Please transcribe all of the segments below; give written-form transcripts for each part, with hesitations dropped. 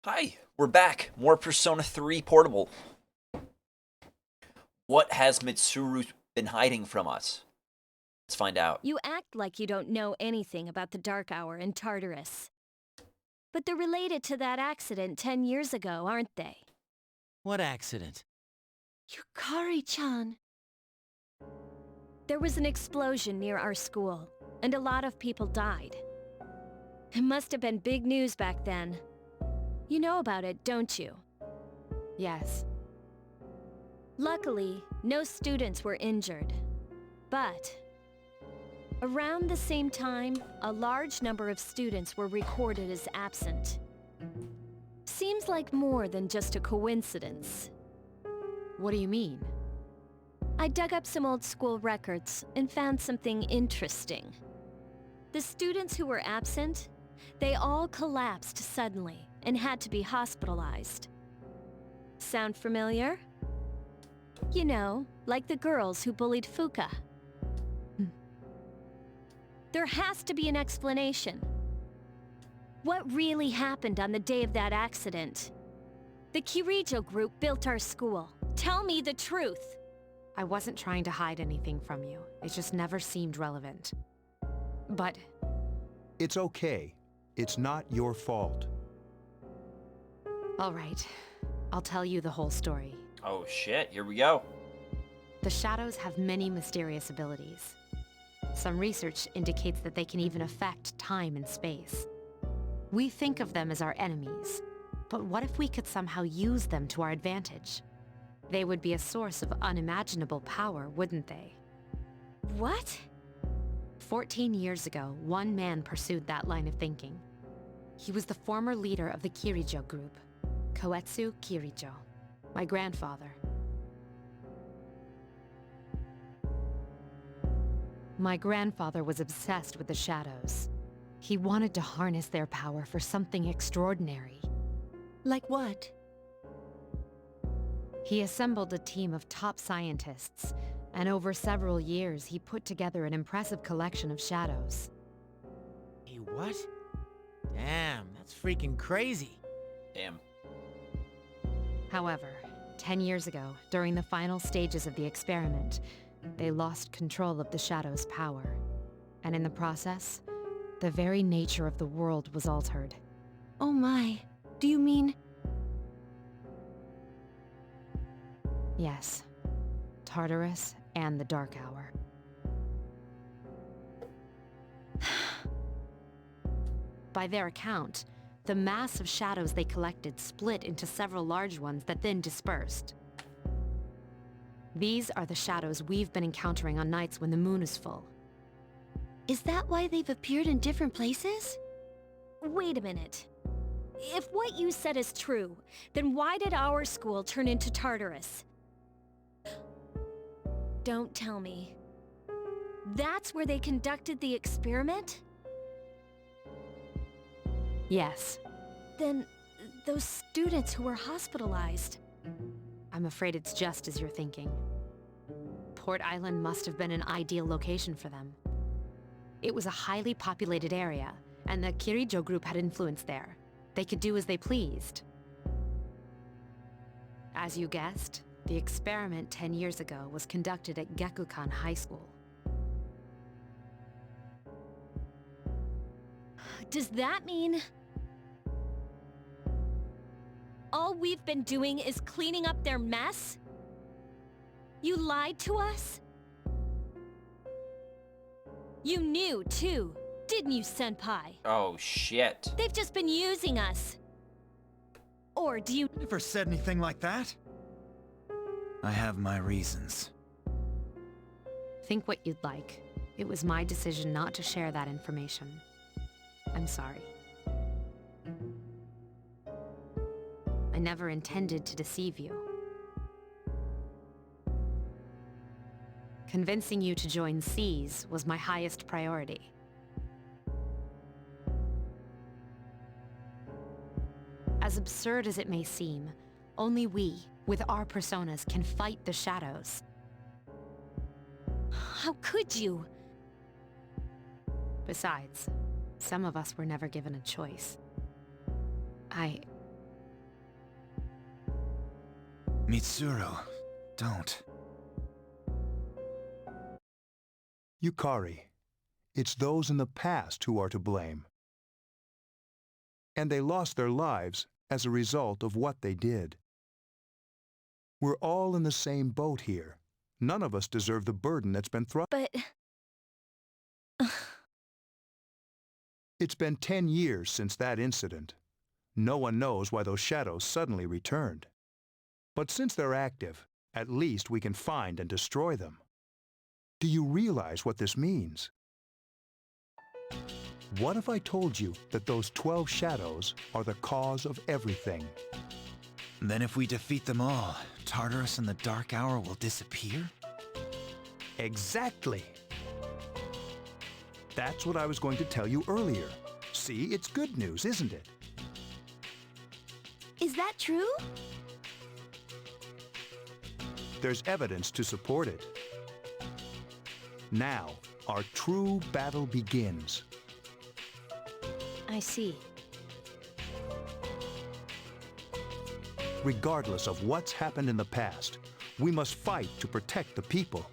Hi, we're back. More Persona 3 Portable. What has Mitsuru been hiding from us? Let's find out. You act like you don't know anything about the Dark Hour in Tartarus. But they're related to that accident 10 years ago, aren't they? What accident? Yukari-chan. There was an explosion near our school, and a lot of people died. It must have been big news back then. You know about it, don't you? Yes. Luckily, no students were injured. But around the same time, a large number of students were recorded as absent. Seems like more than just a coincidence. What do you mean? I dug up some old school records and found something interesting. The students who were absent, they all collapsed suddenly and had to be hospitalized. Sound familiar? You know, like the girls who bullied Fuka. There has to be an explanation. What really happened on the day of that accident? The Kirijo group built our school. Tell me the truth. I wasn't trying to hide anything from you. It just never seemed relevant. But It's okay. It's not your fault. all right, I'll tell you the whole story. Oh shit, here we go. The shadows have many mysterious abilities. Some research indicates that they can even affect time and space. We think of them as our enemies, but what if we could somehow use them to our advantage? They would be a source of unimaginable power, wouldn't they? What? 14 years ago, one man pursued that line of thinking. He was the former leader of the Kirijo group, Koetsu Kirijo, my grandfather. My grandfather was obsessed with the shadows. He wanted to harness their power for something extraordinary. Like what? He assembled a team of top scientists, and over several years he put together an impressive collection of shadows. Hey, what? Damn, that's freaking crazy. Damn. However, 10 years ago, during the final stages of the experiment, they lost control of the shadow's power. And in the process, the very nature of the world was altered. Oh my. Do you mean... Yes, Tartarus and the Dark Hour. By their account, the mass of shadows they collected split into several large ones that then dispersed. These are the shadows we've been encountering on nights when the moon is full. Is that why they've appeared in different places? Wait a minute. If what you said is true, then why did our school turn into Tartarus? Don't tell me. That's where they conducted the experiment? Yes, Then, those students who were hospitalized. I'm afraid it's just as you're thinking. Port Island must have been an ideal location for them. It was a highly populated area, and the Kirijo group had influence there. They could do as they pleased. As you guessed, the experiment 10 years ago was conducted at Gekukan High School. Does that mean... all we've been doing is cleaning up their mess? You lied to us? You knew, too, didn't you, Senpai? Oh shit. They've just been using us. Or do you... Never said anything like that. I have my reasons. Think what you'd like. It was my decision not to share that information. I'm sorry. I never intended to deceive you. Convincing you to join C's was my highest priority. As absurd as it may seem, only we, with our personas, can fight the shadows. How could you? Besides, some of us were never given a choice. Mitsuru, don't. Yukari, it's those in the past who are to blame. And they lost their lives as a result of what they did. We're all in the same boat here. None of us deserve the burden that's been thrust. But... It's been 10 years since that incident. No one knows why those shadows suddenly returned. But since they're active, at least we can find and destroy them. Do you realize what this means? What if I told you that those 12 shadows are the cause of everything? Then if we defeat them all, Tartarus and the Dark Hour will disappear? Exactly! That's what I was going to tell you earlier. See, it's good news, isn't it? Is that true? There's evidence to support it. Now, our true battle begins. I see. Regardless of what's happened in the past, we must fight to protect the people.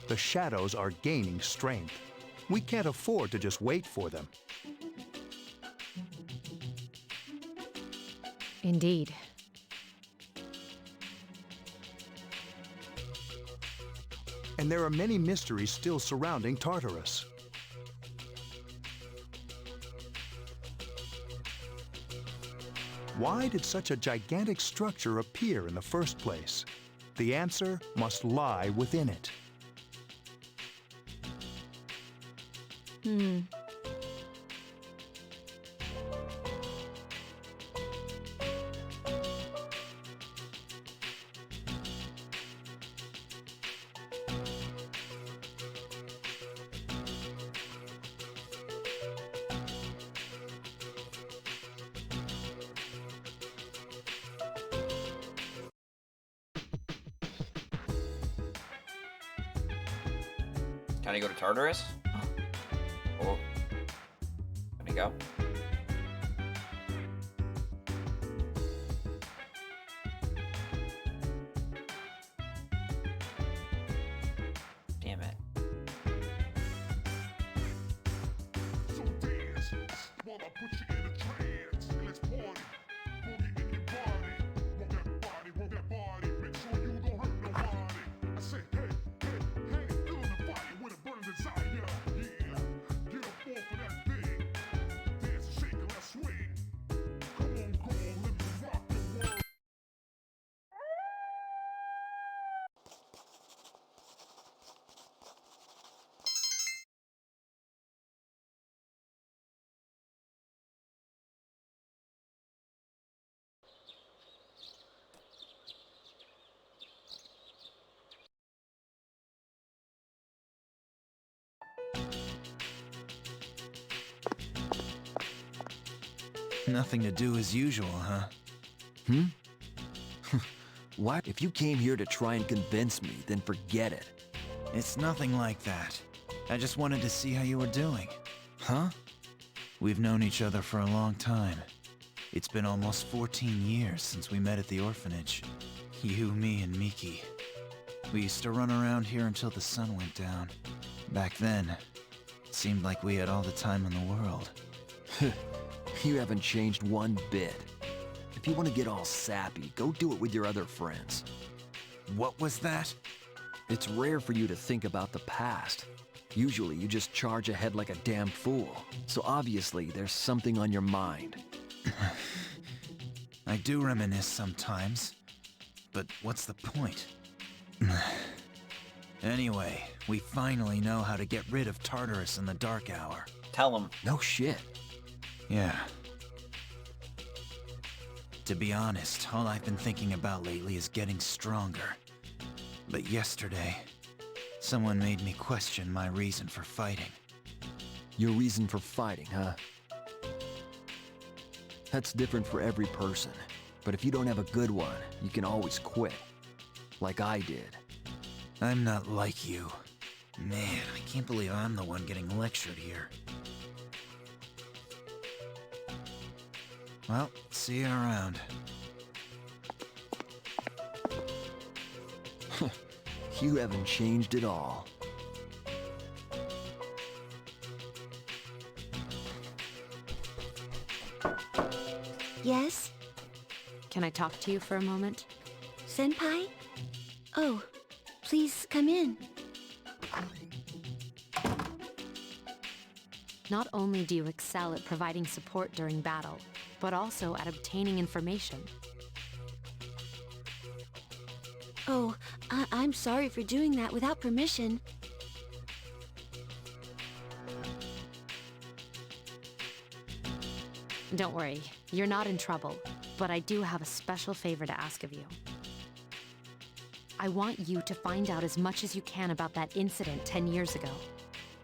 The shadows are gaining strength. We can't afford to just wait for them. Indeed. And there are many mysteries still surrounding Tartarus. Why did such a gigantic structure appear in the first place? The answer must lie within it. Can I go to Tartarus? Oh. Can I go? Damn it. So dance while I put you in a trance and let's party. Boogie in your body. Rock that body, make sure you don't hurt nobody. I say, hey, feeling the fire with a burning desire. Yeah, get up off of that thing. Dance and shake and let's swing. Come on, live and rock the world. Nothing to do as usual, huh? What? If you came here to try and convince me, then forget it. It's nothing like that. I just wanted to see how you were doing. Huh? We've known each other for a long time. It's been almost 14 years since we met at the orphanage. You, me, and Miki. We used to run around here until the sun went down. Back then, it seemed like we had all the time in the world. You haven't changed one bit. If you want to get all sappy, go do it with your other friends. What was that? It's rare for you to think about the past. Usually you just charge ahead like a damn fool. So obviously there's something on your mind. I do reminisce sometimes. But what's the point? Anyway, we finally know how to get rid of Tartarus in the Dark Hour. Tell him. No shit. Yeah. To be honest, all I've been thinking about lately is getting stronger. But yesterday, someone made me question my reason for fighting. Your reason for fighting, huh? That's different for every person. But if you don't have a good one, you can always quit. Like I did. I'm not like you. Man, I can't believe I'm the one getting lectured here. Well, see you around. You haven't changed at all. Yes? Can I talk to you for a moment? Senpai? Oh, please come in. Not only do you excel at providing support during battle, but also at obtaining information. Oh, I'm sorry for doing that without permission. Don't worry, you're not in trouble, but I do have a special favor to ask of you. I want you to find out as much as you can about that incident 10 years ago.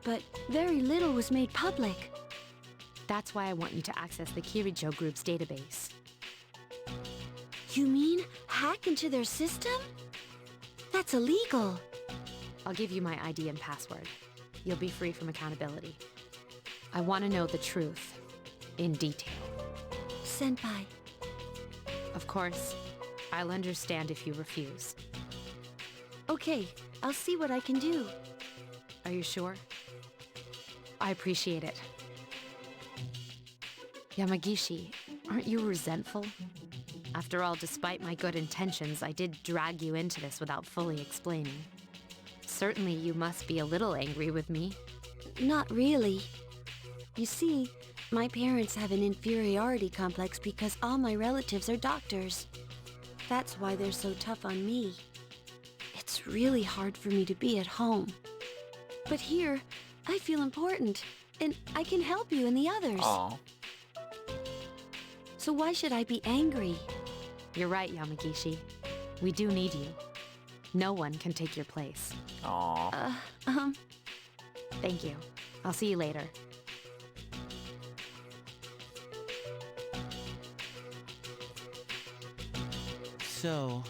But very little was made public. That's why I want you to access the Kirijo group's database. You mean hack into their system? That's illegal. I'll give you my ID and password. You'll be free from accountability. I want to know the truth, in detail. Senpai. Of course, I'll understand if you refuse. Okay, I'll see what I can do. Are you sure? I appreciate it. Yamagishi, aren't you resentful? After all, despite my good intentions, I did drag you into this without fully explaining. Certainly you must be a little angry with me. Not really. You see, my parents have an inferiority complex because all my relatives are doctors. That's why they're so tough on me. It's really hard for me to be at home. But here, I feel important, and I can help you and the others. Aw. So why should I be angry? You're right, Yamagishi. We do need you. No one can take your place. Aw. Thank you. I'll see you later. So,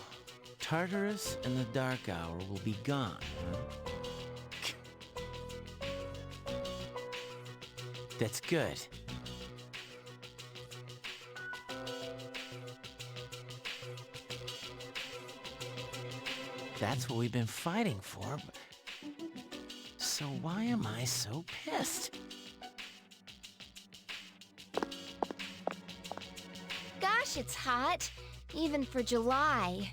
Tartarus and the Dark Hour will be gone, huh? That's good. That's what we've been fighting for, but... So why am I so pissed? Gosh, it's hot. Even for July.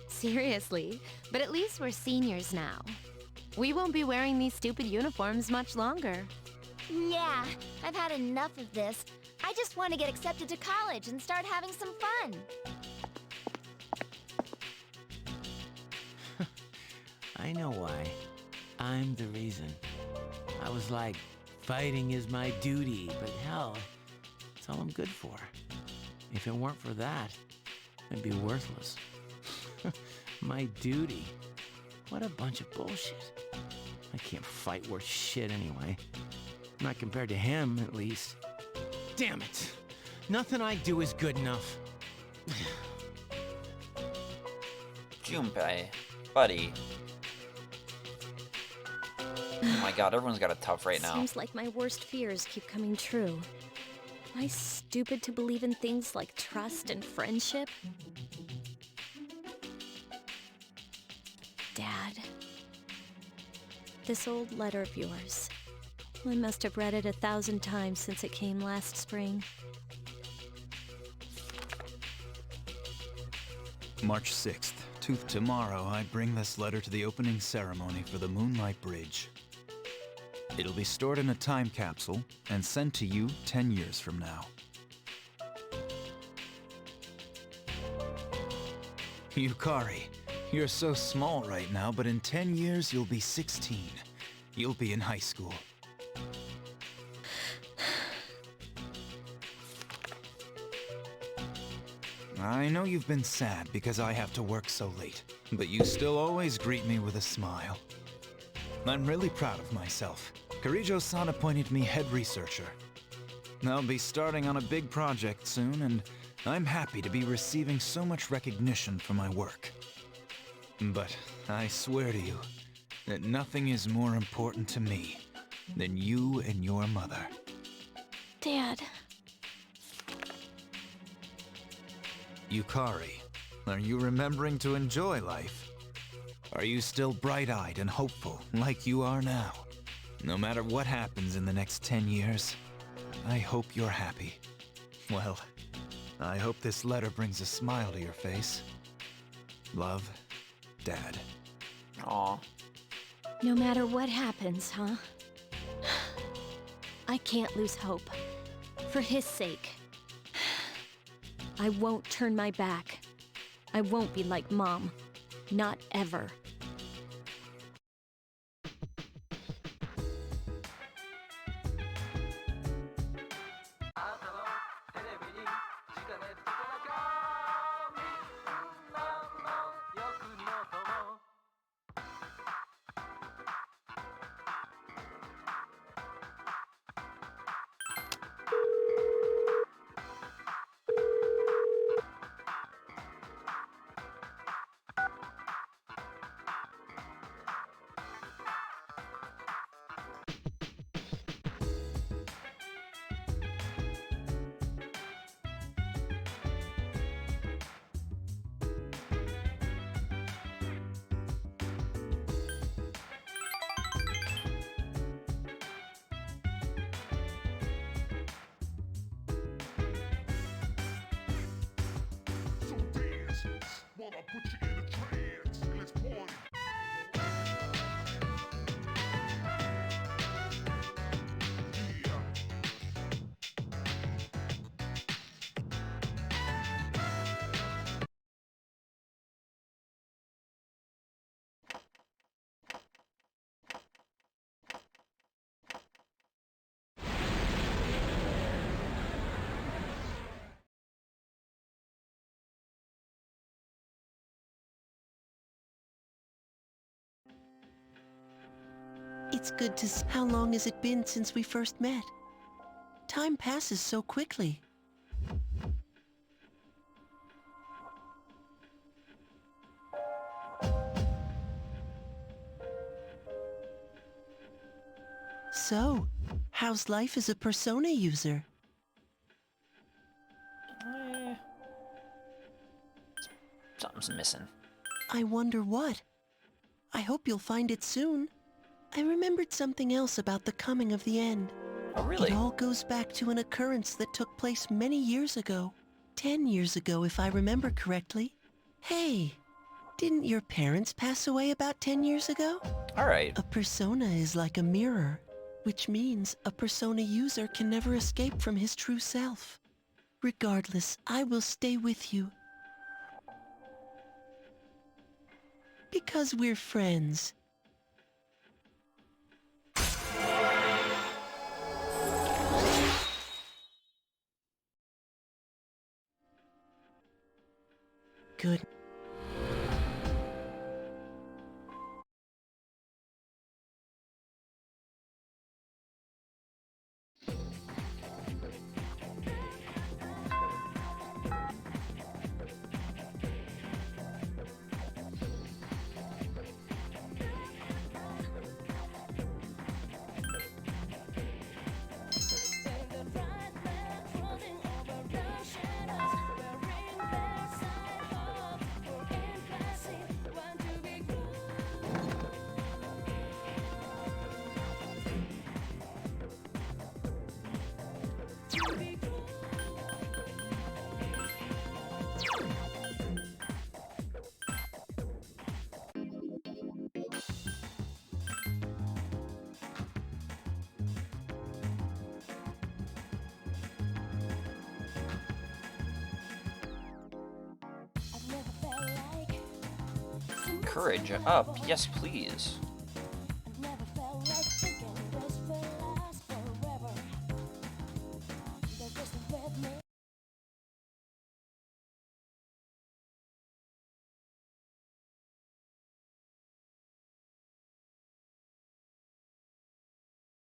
Seriously, but at least we're seniors now. We won't be wearing these stupid uniforms much longer. Yeah, I've had enough of this. I just want to get accepted to college and start having some fun. I know why. I'm the reason. I was like, fighting is my duty, but hell, it's all I'm good for. If it weren't for that, I'd be worthless. My duty? What a bunch of bullshit. I can't fight worth shit anyway. Not compared to him, at least. Damn it! Nothing I do is good enough. Junpei. Buddy. Oh my god, everyone's got it tough right now. Seems like my worst fears keep coming true. Am I stupid to believe in things like trust and friendship? Dad. This old letter of yours. I must have read it 1,000 times since it came last spring. March 6th. Tomorrow, I bring this letter to the opening ceremony for the Moonlight Bridge. It'll be stored in a time capsule and sent to you 10 years from now. Yukari, you're so small right now, but in 10 years you'll be 16. You'll be in high school. I know you've been sad because I have to work so late, but you still always greet me with a smile. I'm really proud of myself. Kirijo-san appointed me head researcher. I'll be starting on a big project soon, and I'm happy to be receiving so much recognition for my work. But I swear to you that nothing is more important to me than you and your mother. Dad. Yukari, are you remembering to enjoy life? Are you still bright-eyed and hopeful like you are now? No matter what happens in the next 10 years, I hope you're happy. Well, I hope this letter brings a smile to your face. Love, Dad. Aw. No matter what happens, huh? I can't lose hope. For his sake. I won't turn my back. I won't be like Mom. Not ever. So dance while I put you in a trance. And let's party. Yeah. It's good to see. How long has it been since we first met? Time passes so quickly. So, how's life as a Persona user? Eh, something's missing. I wonder what. I hope you'll find it soon. I remembered something else about the coming of the end. Oh, really? It all goes back to an occurrence that took place many years ago. 10 years ago, if I remember correctly. Hey, didn't your parents pass away about 10 years ago? Alright. A persona is like a mirror, which means a persona user can never escape from his true self. Regardless, I will stay with you. Because we're friends. Good. Courage up. Yes, please.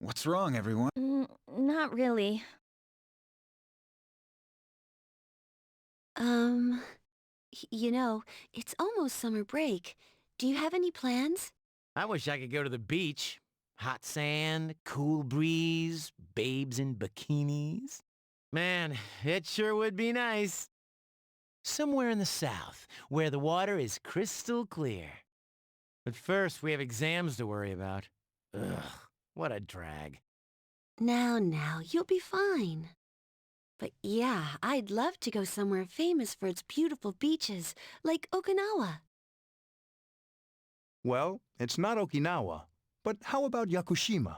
What's wrong, everyone? Not really. You know, it's almost summer break. Do you have any plans? I wish I could go to the beach. Hot sand, cool breeze, babes in bikinis. Man, it sure would be nice. Somewhere in the south, where the water is crystal clear. But first, we have exams to worry about. Ugh, what a drag. Now, you'll be fine. But yeah, I'd love to go somewhere famous for its beautiful beaches, like Okinawa. Well, it's not Okinawa, but how about Yakushima?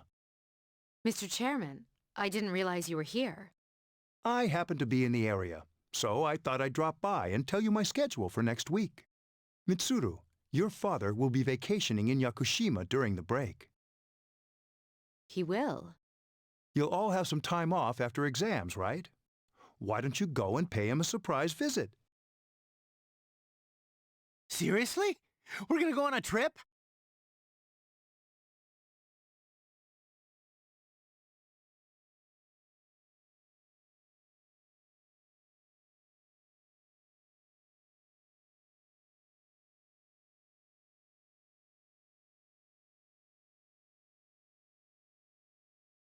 Mr. Chairman, I didn't realize you were here. I happen to be in the area, so I thought I'd drop by and tell you my schedule for next week. Mitsuru, your father will be vacationing in Yakushima during the break. He will. You'll all have some time off after exams, right? Why don't you go and pay him a surprise visit? Seriously? We're gonna go on a trip?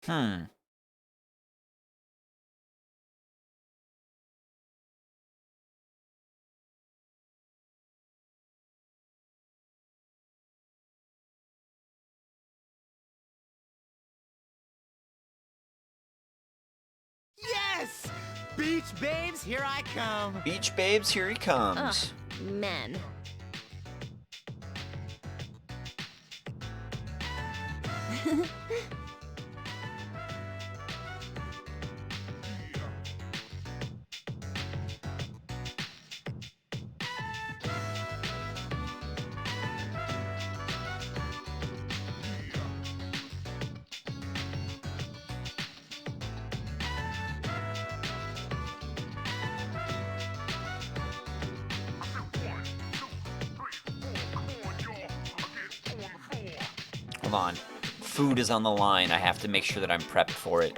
Hmm. Yes! Beach babes, here I come! Beach babes, here he comes. Men. Hold on. Food is on the line. I have to make sure that I'm prepped for it.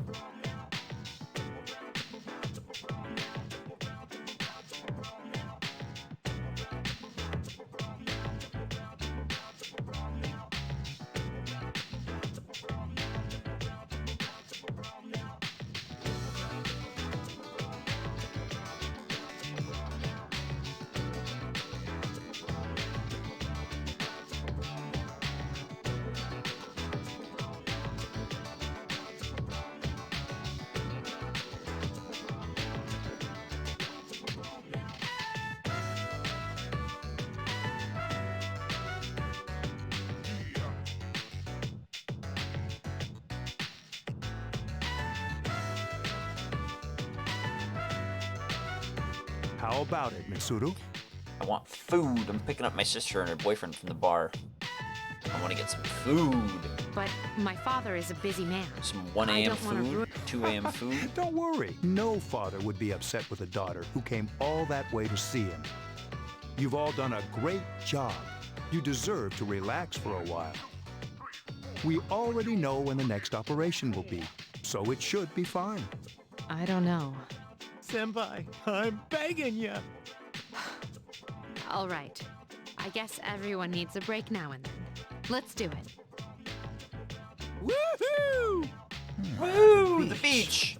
How about it, Mitsuru? I want food. I'm picking up my sister and her boyfriend from the bar. I want to get some food. But my father is a busy man. Some 1 I a.m. don't wanna food, ruin- 2 a.m. food. Don't worry. No father would be upset with a daughter who came all that way to see him. You've all done a great job. You deserve to relax for a while. We already know when the next operation will be, so it should be fine. I don't know. Senpai, I'm begging ya! All right. I guess everyone needs a break now and then. Let's do it. Woohoo! Woo! The beach!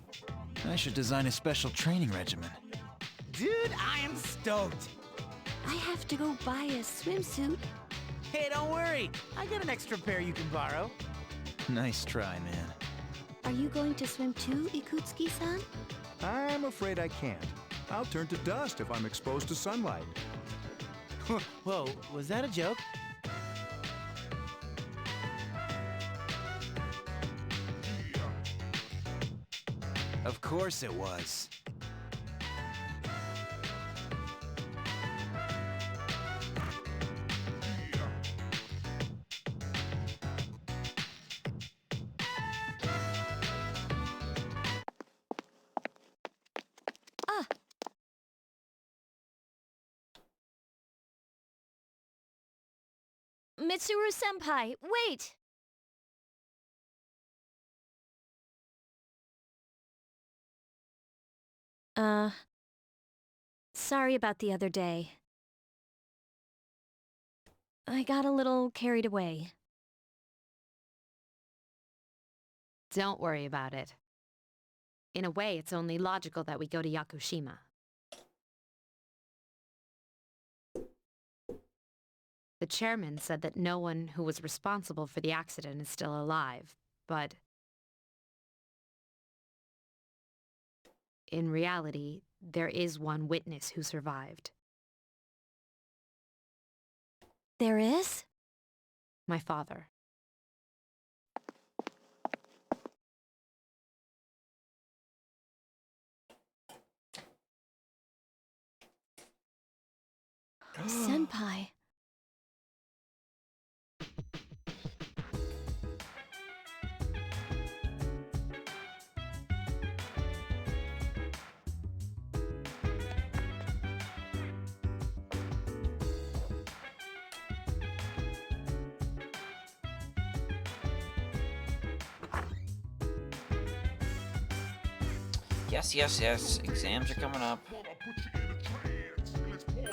I should design a special training regimen. Dude, I am stoked! I have to go buy a swimsuit. Hey, don't worry. I got an extra pair you can borrow. Nice try, man. Are you going to swim too, Ikutsuki-san? I'm afraid I can't. I'll turn to dust if I'm exposed to sunlight. Whoa, was that a joke? Of course it was. Mitsuru-senpai, wait! Sorry about the other day. I got a little carried away. Don't worry about it. In a way, it's only logical that we go to Yakushima. The chairman said that no one who was responsible for the accident is still alive, but in reality, there is one witness who survived. There is? My father. Senpai. Yes, yes, yes. Exams are coming up. Wanna put you in a trance, and let's party.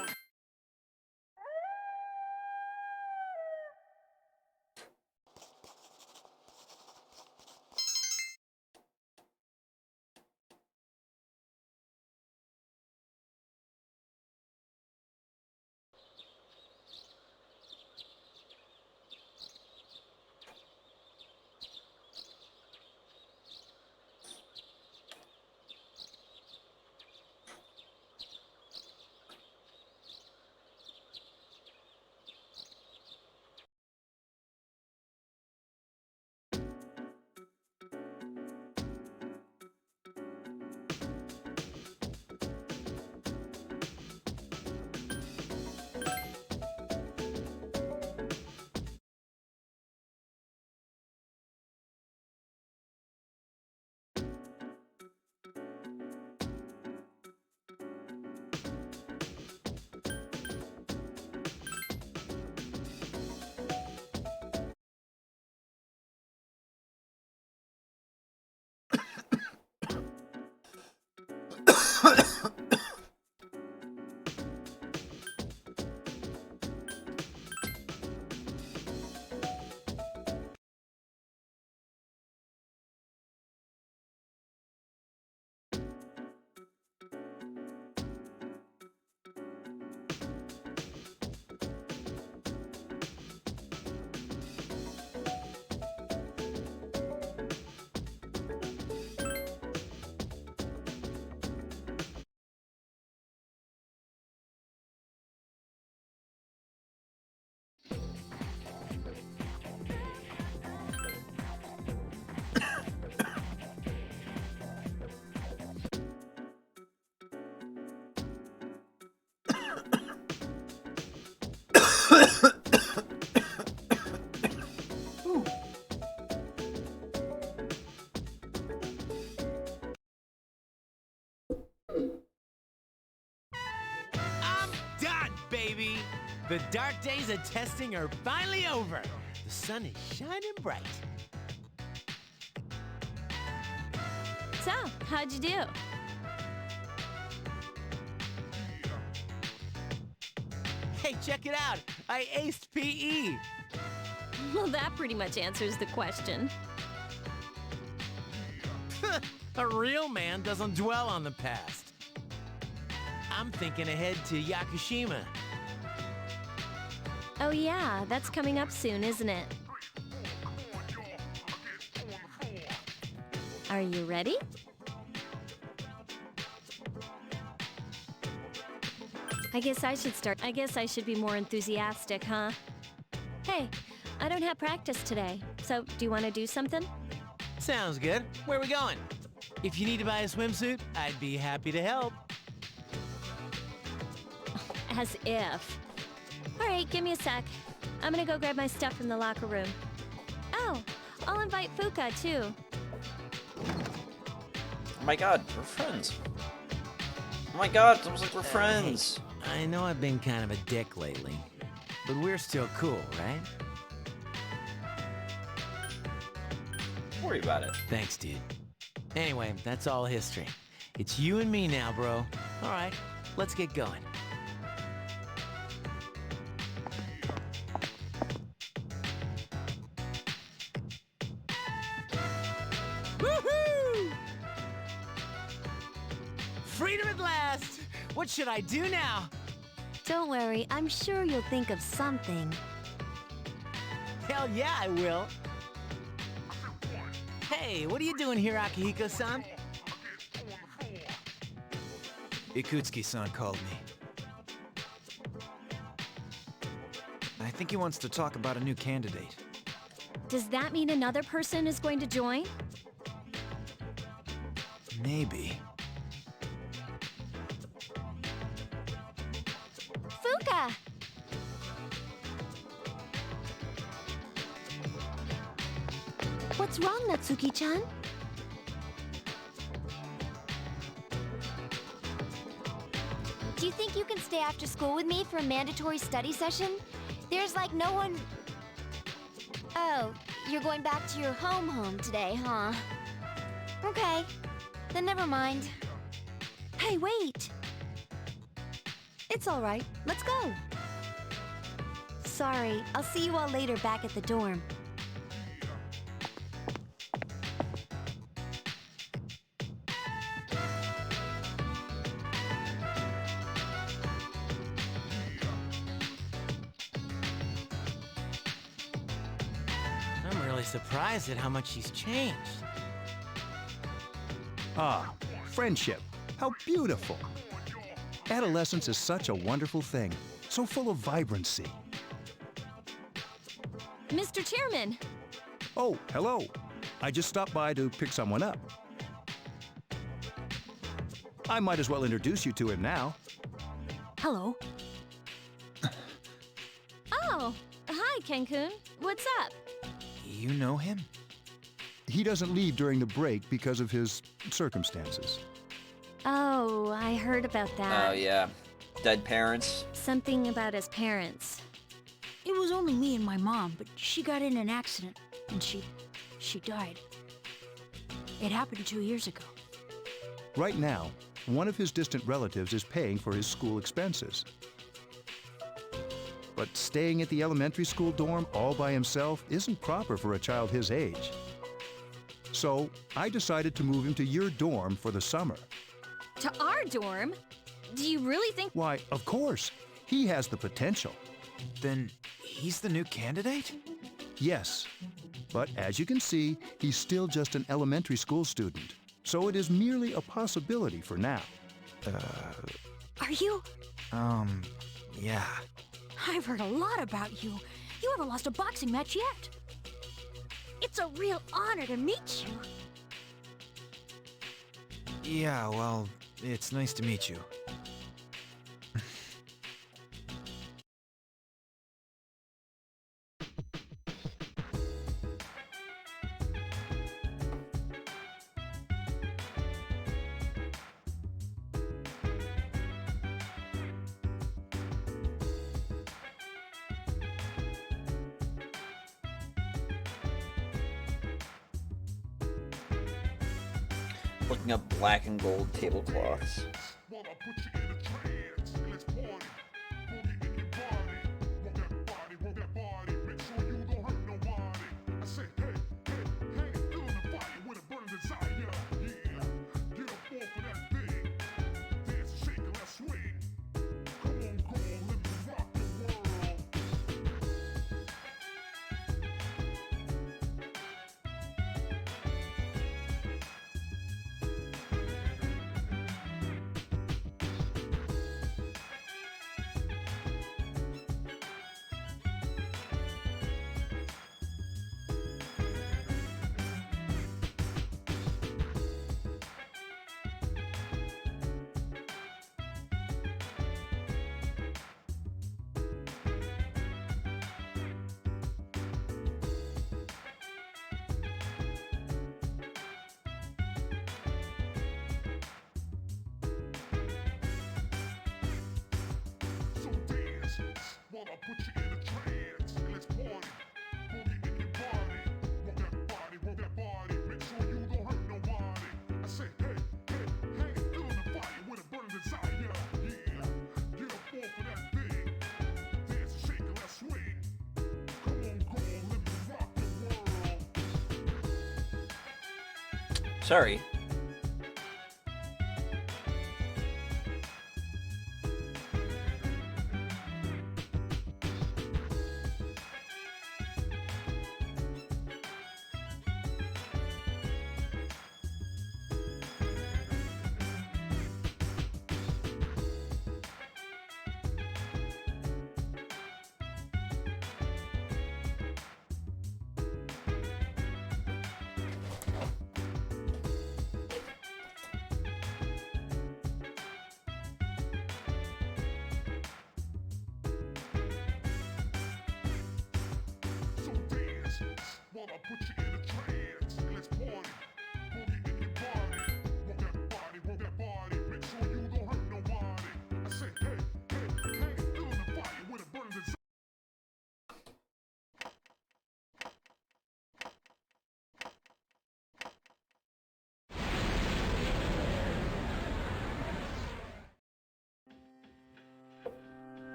I'm done, baby! The dark days of testing are finally over. The sun is shining bright. So, how'd you do? Hey, check it out! I aced PE! Well, that pretty much answers the question. A real man doesn't dwell on the past. I'm thinking ahead to Yakushima. Oh yeah, that's coming up soon, isn't it? Are you ready? I guess I should start. I guess I should be more enthusiastic, huh? Hey, I don't have practice today, so do you want to do something? Sounds good. Where are we going? If you need to buy a swimsuit, I'd be happy to help. As if. All right, give me a sec. I'm gonna go grab my stuff from the locker room. Oh, I'll invite Fuka, too. Oh my god, we're friends. Oh my god, it's almost like we're friends. Hey, I know I've been kind of a dick lately, but we're still cool, right? Don't worry about it. Thanks, dude. Anyway, that's all history. It's you and me now, bro. All right, let's get going. Woohoo! Freedom at last! What should I do now? Don't worry, I'm sure you'll think of something. Hell yeah, I will. Hey, what are you doing here, Akihiko-san? Ikutsuki-san called me. I think he wants to talk about a new candidate. Does that mean another person is going to join? Maybe. Fuka! What's wrong, Natsuki-chan? Do you think you can stay after school with me for a mandatory study session? There's like no one... Oh, you're going back to your home today, huh? Okay, then never mind. Hey, wait! It's all right. Let's go. Sorry, I'll see you all later back at the dorm. I'm really surprised at how much she's changed. Ah, friendship. How beautiful. Adolescence is such a wonderful thing, so full of vibrancy. Mr. Chairman! Oh, hello. I just stopped by to pick someone up. I might as well introduce you to him now. Hello. Oh, hi, Ken-kun. What's up? You know him? He doesn't leave during the break because of his circumstances. Oh, I heard about that. Oh, yeah. Dead parents. Something about his parents. It was only me and my mom, but she got in an accident, and she died. It happened 2 years ago. Right now, one of his distant relatives is paying for his school expenses. But staying at the elementary school dorm all by himself isn't proper for a child his age. So, I decided to move him to your dorm for the summer. To our dorm? Do you really think... Why, of course. He has the potential. Then he's the new candidate? Yes. But as you can see, he's still just an elementary school student. So it is merely a possibility for now. Are you? Yeah. I've heard a lot about you. You haven't lost a boxing match yet. It's a real honor to meet you. Yeah, well, it's nice to meet you. Looking up black and gold tablecloths. While I put you in a trance, and let's party. Boogie in your body. Roll that body, make sure you don't hurt nobody. I say, hey, feeling the fire with a burning desire. Yeah, get up off of that thing. Dance and shake and let's swing. Come on, girl, let me rock the world. So dance, while I put you in a trance, and let's party. Boogie in your body. Roll that body, make sure you don't hurt nobody. I say, hey, feeling the fire with a burning desire. Yeah, get up off of that thing. Dance and shake and let's swing. Come on, girl, let me rock the world. Sorry.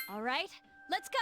All right, let's go.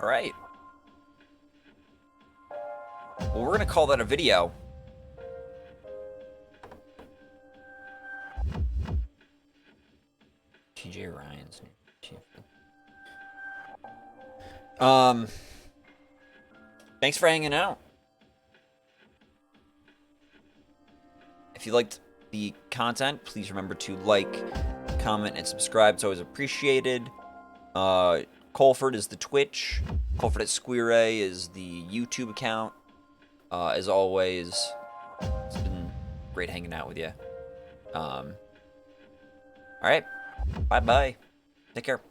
All right. Well, we're gonna call that a video. TJ Ryan's thanks for hanging out. If you liked the content, please remember to like, comment, and subscribe. It's always appreciated. Coleford is the Twitch. Coleford at Square is the YouTube account. As always, it's been great hanging out with you. All right. Bye-bye. Take care.